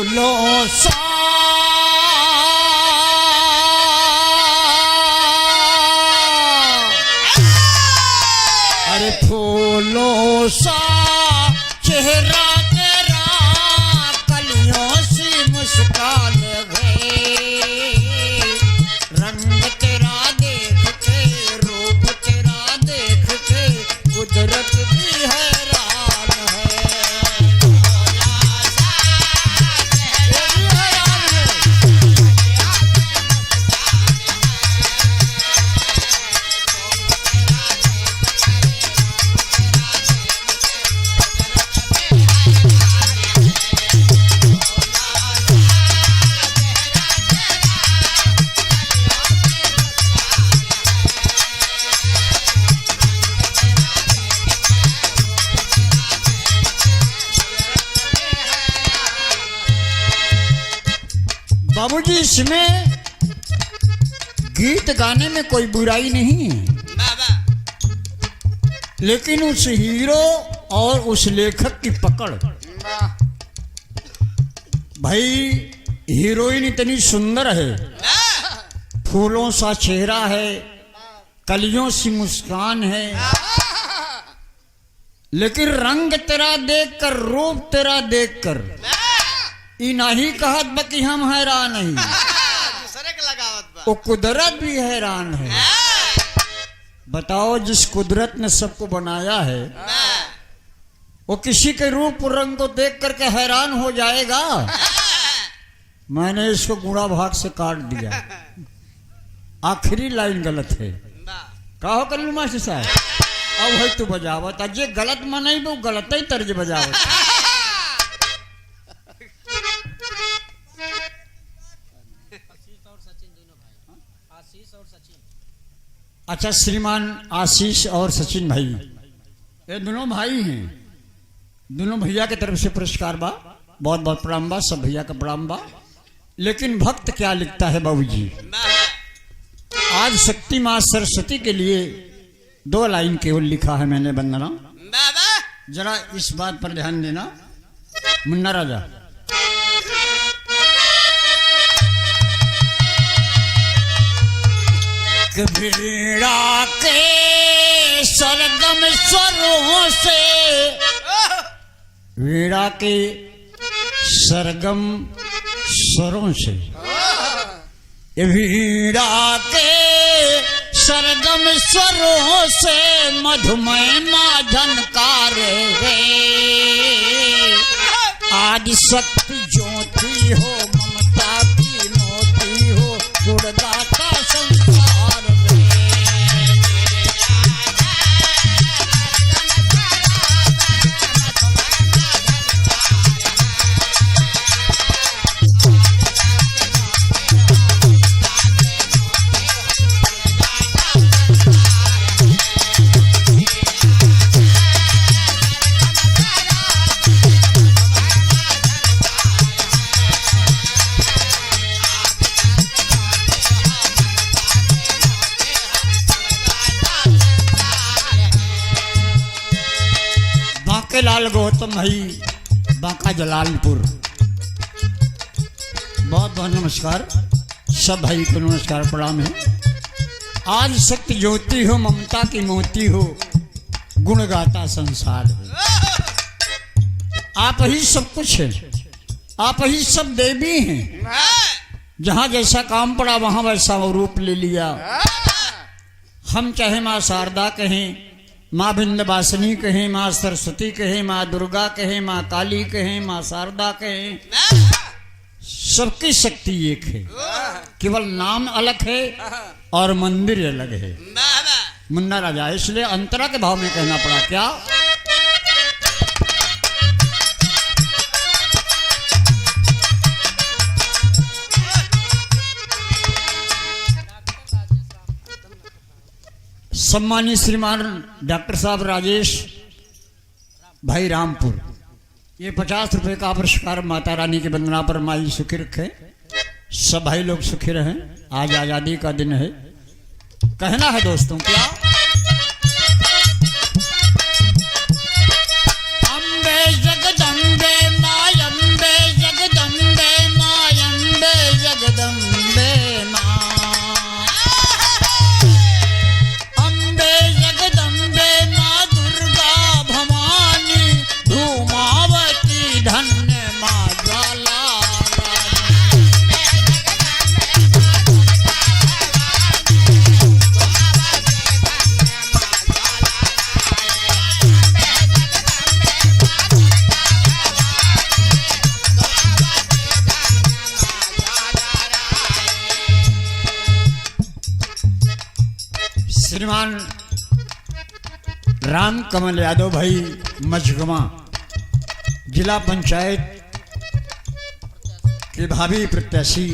फूलों सा अरे फूलों सा चेहरा तेरा कलियों सी मुस्कान है रंग तेरा देख के रूप तेरा देख के कुदरत भी हैरान है बाबूजी, इसमें गीत गाने में कोई बुराई नहीं है, लेकिन उस हीरो और उस लेखक की पकड़। भाई हीरोइन इतनी सुंदर है, फूलों सा चेहरा है, कलियों सी मुस्कान है, लेकिन रंग तेरा देखकर रूप तेरा देखकर ई नहीं कहत बा कि हम हैरान नहीं, वो कुदरत भी हैरान है। बताओ, जिस कुदरत ने सबको बनाया है वो किसी के रूप रंग को देख करके हैरान हो जाएगा? मैंने इसको गुणा भाग से काट दिया, आखिरी लाइन गलत है। कहो कल्लू मास्टर साहब, अब भाई तू बजावत जे गलत मनाई वो गलत ही तर्ज बजावत। अच्छा, श्रीमान आशीष और सचिन भाई, ये दोनों भाई हैं, दोनों भैया की तरफ से पुरस्कार बा, बहुत बहुत प्रणाम बा, सब भैया का प्रणाम बा। लेकिन भक्त क्या लिखता है बाबूजी, आज शक्ति मां सरस्वती के लिए 2 लाइन केवल लिखा है मैंने वंदना, जरा इस बात पर ध्यान देना मुन्ना राजा। वीणा के सरगम स्वरों से, वीणा के सरगम स्वरों से, वीणा के सरगम स्वरों से मधुमय माँ झनकार है। आदि शक्ति ज्योति हो, ममता की मोती हो, गुणगाता संसार। लाल गौतम भाई, बांका जलालपुर, बहुत बहुत नमस्कार, सब भाई को नमस्कार प्रणाम है। आज शक्ति ज्योति हो, ममता की मोती हो, गुण गाता संसार है। आप ही सब कुछ है, आप ही सब देवी हैं, जहां जैसा काम पड़ा वहां वैसा रूप ले लिया। हम चाहे माँ शारदा कहें, माँ विंध्यवासिनी कहें, माँ सरस्वती कहें, माँ दुर्गा कहें, माँ काली कहें, माँ शारदा कहें, सबकी शक्ति एक है, केवल नाम अलग है और मंदिर अलग है। मुन्ना राजा, इसलिए अंतरा के भाव में कहना पड़ा। क्या सम्मानित श्रीमान डॉक्टर साहब राजेश भाई रामपुर, ये 50 रुपए का पुरस्कार माता रानी की वंदना पर माई सुखी रखे, सब भाई लोग सुखी रहें। आज आजादी का दिन है, कहना है दोस्तों क्या, अम्बे जगदम्बे माय अम्बे जगदम्बे श्रीमान राम कमल यादव भाई मझगवा जिला पंचायत के भावी प्रत्याशी,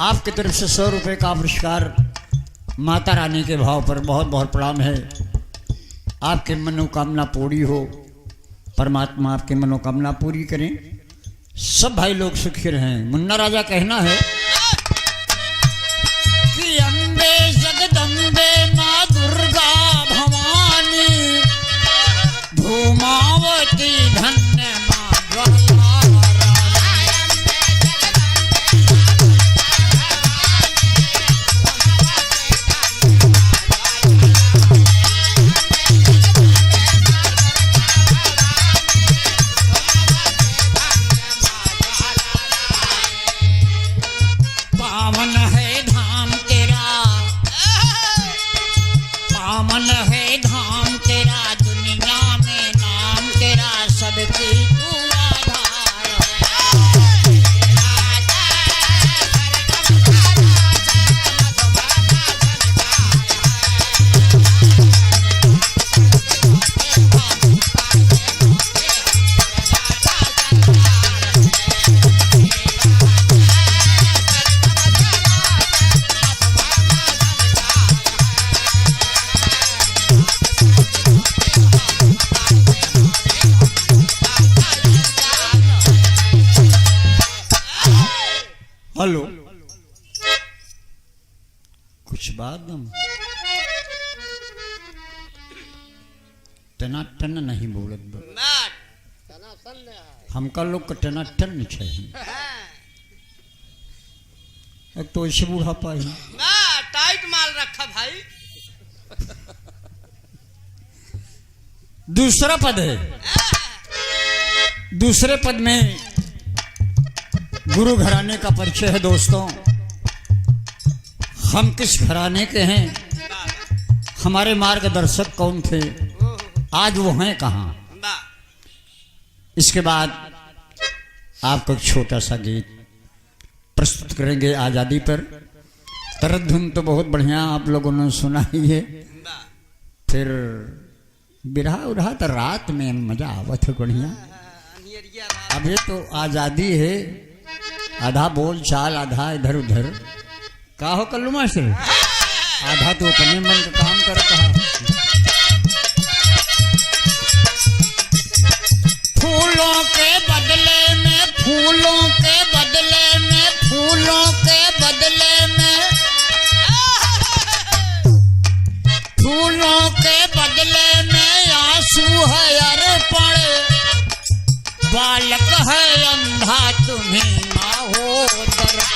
आपकी तरफ से 100 रुपये का पुरस्कार माता रानी के भाव पर बहुत बहुत प्रणाम है। आपकी मनोकामना पूरी हो, परमात्मा आपकी मनोकामना पूरी करें, सब भाई लोग सुखी रहें। मुन्ना राजा कहना है कि अम्बे जगदम्बे माँ दुर्गा भवानी, धूमावती धन्य माँ ज्वाला हेलो कुछ बात टनाटन नहीं बोलत, हमका लोग का टनाटन चाहिए। एक तो ऐसे बुढ़ापा ही टाइट माल रखा भाई। दूसरा पद है, दूसरे पद में गुरु घराने का परिचय है। दोस्तों, हम किस घराने के हैं, हमारे मार्गदर्शक कौन थे, आज वो हैं कहाँ। इसके बाद आपको एक छोटा सा गीत प्रस्तुत करेंगे आजादी पर। तरत धुन तो बहुत बढ़िया आप लोगों ने सुना ही है, फिर बिरहा उरहा तो रात में मजा आवत है बढ़िया। अभी तो आजादी है, आधा बोल चाल आधा इधर उधर का हो कल्लू मास्टर, आधा तो अपने मन का काम करता है। फूलों के बदले में, फूलों के बदले में, फूलों के बदले में, फूलों के बदले में आंसू है अर्पण, बालक है अंधा तुम्हें माँ हो दर्पण।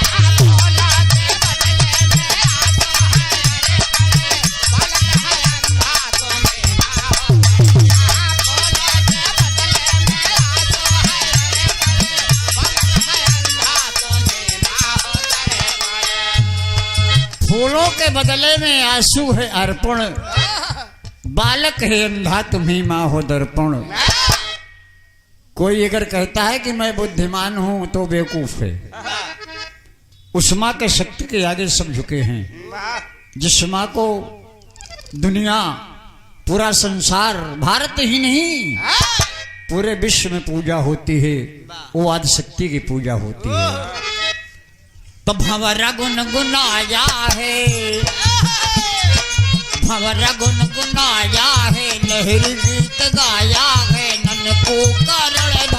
फूलों के बदले में आंसू है अर्पण, बालक है अंधा तुम्ही माँ हो दर्पण। कोई अगर कहता है कि मैं बुद्धिमान हूं तो बेवकूफ है। उस माँ के शक्ति के आगे सब झुके हैं, जिस माँ को दुनिया, पूरा संसार, भारत ही नहीं पूरे विश्व में पूजा होती है, वो आदिशक्ति की पूजा होती है। तो भंवरा गुनगुनाया है, भंवरा गुनगुनाया है, लहरी गीत गाया है, नन को करण